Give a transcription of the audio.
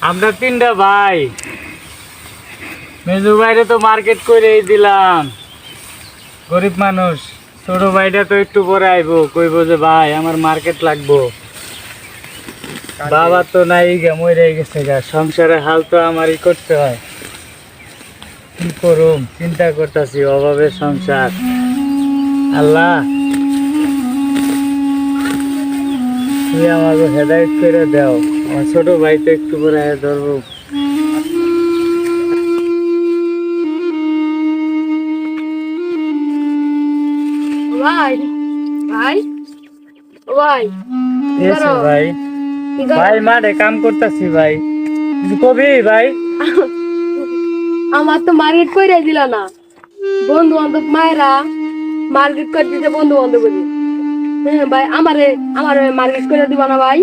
আমরা তিনটা ভাই, মেজু ভাইরে তো মার্কেট করে দিলাম, গরিব মানুষ। ছোট ভাইটা তো একটু পরে আইবো, কইবো যে ভাই আমার মার্কেট লাগবো। বাবা তো নাই, মরে গেছে গা, সংসারে হাল তো আমারই করতে হয়। কি করুম চিন্তা করতেছি, অভাবের সংসার। আল্লাহ তুই আমাকে হেদায়েত করে দাও, আমার ছোট ভাই তো একটু পরে ধরবো। ভাই ভাই ও ভাই এসে ভাই, কি করো? ভাই মাঠে কাম করতেছি ভাই, কিছু কবি ভাই? আমার তো মার্কেট করে দিলা না। বন্ধু বান্ধব মায়েরা মার্কেট করে দিতে, বন্ধু বান্ধব ভাই আমারে আমারে মার্কেট করে দিবা না ভাই?